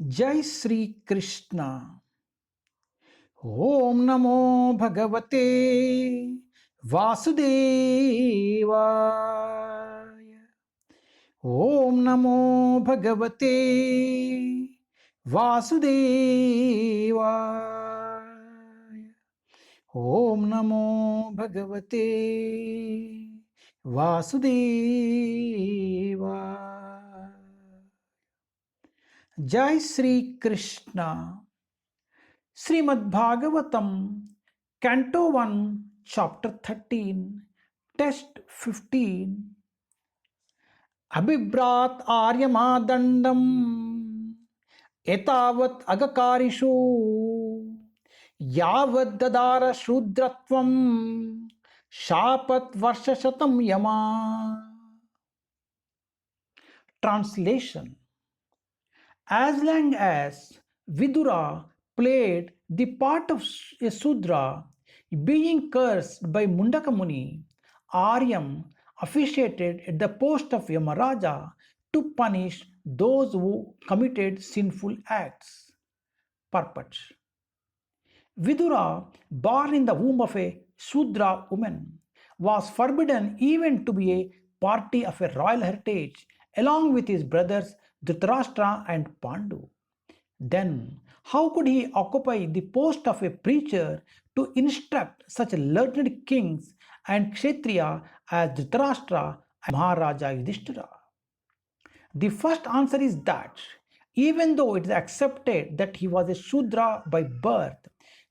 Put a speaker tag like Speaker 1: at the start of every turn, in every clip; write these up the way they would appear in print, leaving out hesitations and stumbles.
Speaker 1: Jai Sri Krishna. Om Namo Bhagavate Vasudevaya. Om Namo Bhagavate Vasudevaya. Om Namo Bhagavate Vasudevaya. Jai Sri Krishna. Srimad Bhagavatam, Canto 1, Chapter 13, Text 15. Abhibrat Aryamadandam Etavat Agakarishu Yavad Dadara Shudratvam Shapat Varshashatam Yama. Translation. As long as Vidura played the part of a Sudra, being cursed by Mundaka Muni, Aryam officiated at the post of Yamaraja to punish those who committed sinful acts. Purport. Vidura, born in the womb of a Sudra woman, was forbidden even to be a party of a royal heritage along with his brothers Dhritarashtra and Pandu. Then, how could he occupy the post of a preacher to instruct such learned kings and Kshatriya as Dhritarashtra and Maharaja Yudhishthira? The first answer is that even though it is accepted that he was a Shudra by birth,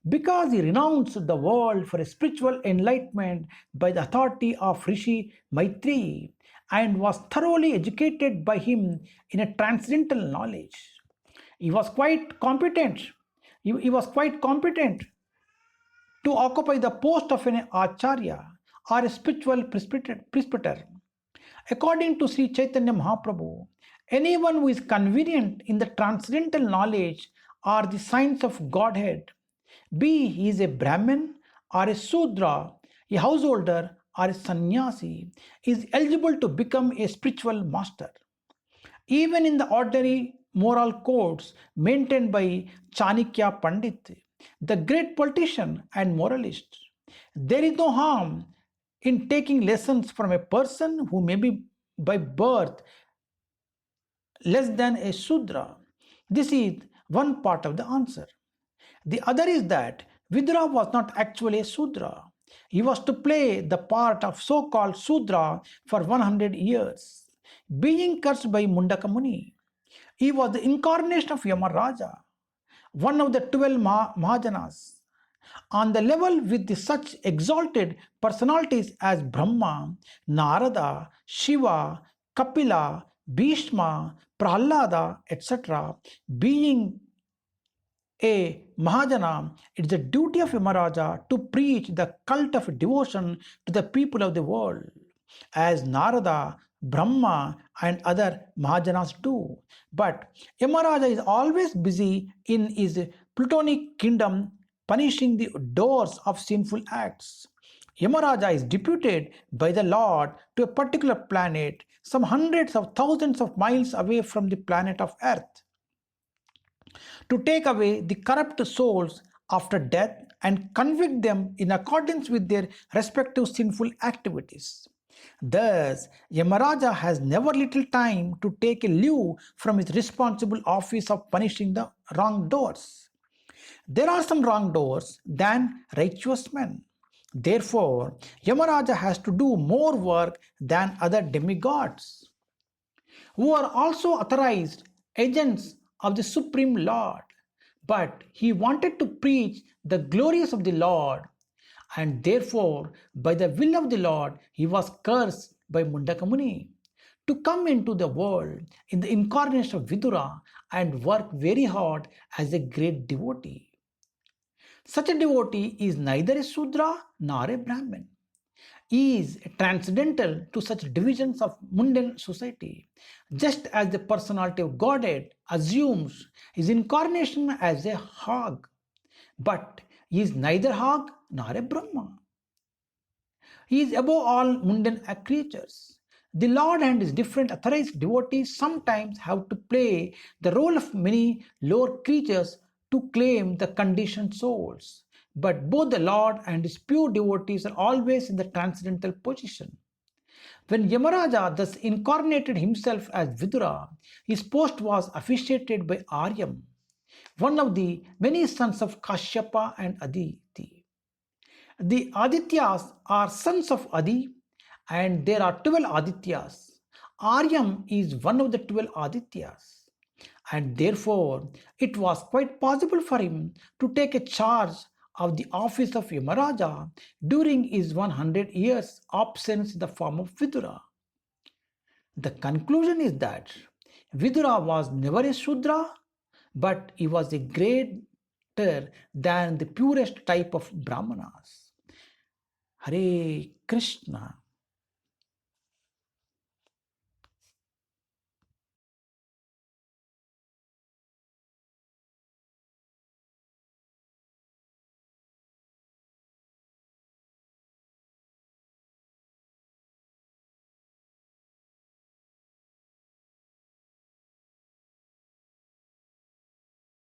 Speaker 1: because he renounced the world for a spiritual enlightenment by the authority of Rishi Maitri and was thoroughly educated by him in a transcendental knowledge, he was quite competent. He was quite competent to occupy the post of an Acharya or a spiritual presbyter. According to Sri Chaitanya Mahaprabhu, anyone who is convenient in the transcendental knowledge or the science of Godhead, be he is a Brahmin or a Sudra, a householder or a sannyasi, is eligible to become a spiritual master. Even in the ordinary moral codes maintained by Chanakya Pandit, the great politician and moralist, there is no harm in taking lessons from a person who may be by birth less than a Sudra. This is one part of the answer. The other is that Vidura was not actually a Sudra. He was to play the part of so-called Sudra for 100 years, being cursed by Mundaka Muni. He was the incarnation of Yamaraja, one of the 12 Mahajanas, on the level with such exalted personalities as Brahma, Narada, Shiva, Kapila, Bhishma, Prahlada, etc. Being a Mahajana, it is the duty of Yamaraja to preach the cult of devotion to the people of the world, as Narada, Brahma and other Mahajanas do. But Yamaraja is always busy in his Plutonic kingdom punishing the doers of sinful acts. Yamaraja is deputed by the Lord to a particular planet some hundreds of thousands of miles away from the planet of Earth, to take away the corrupt souls after death and convict them in accordance with their respective sinful activities. Thus, Yamaraja has never little time to take a leave from his responsible office of punishing the wrongdoers. There are some wrongdoers than righteous men. Therefore, Yamaraja has to do more work than other demigods, who are also authorized agents of the Supreme Lord. But he wanted to preach the glories of the Lord, and therefore, by the will of the Lord, he was cursed by Mundaka Muni to come into the world in the incarnation of Vidura and work very hard as a great devotee. Such a devotee is neither a Sudra nor a Brahmin. He is transcendental to such divisions of mundane society, just as the personality of Godhead assumes his incarnation as a hog. But he is neither hog nor a Brahma. He is above all mundane creatures. The Lord and his different authorized devotees sometimes have to play the role of many lower creatures to claim the conditioned souls. But both the Lord and his pure devotees are always in the transcendental position. When Yamaraja thus incarnated himself as Vidura, his post was officiated by Aryam, one of the many sons of Kashyapa and Aditi. The Adityas are sons of Adi, and there are 12 Adityas. Aryam is one of the 12 Adityas, and therefore it was quite possible for him to take a charge of the office of Yamaraja during his 100 years absence in the form of Vidura. The conclusion is that Vidura was never a Shudra, but he was a greater than the purest type of Brahmanas. Hare Krishna.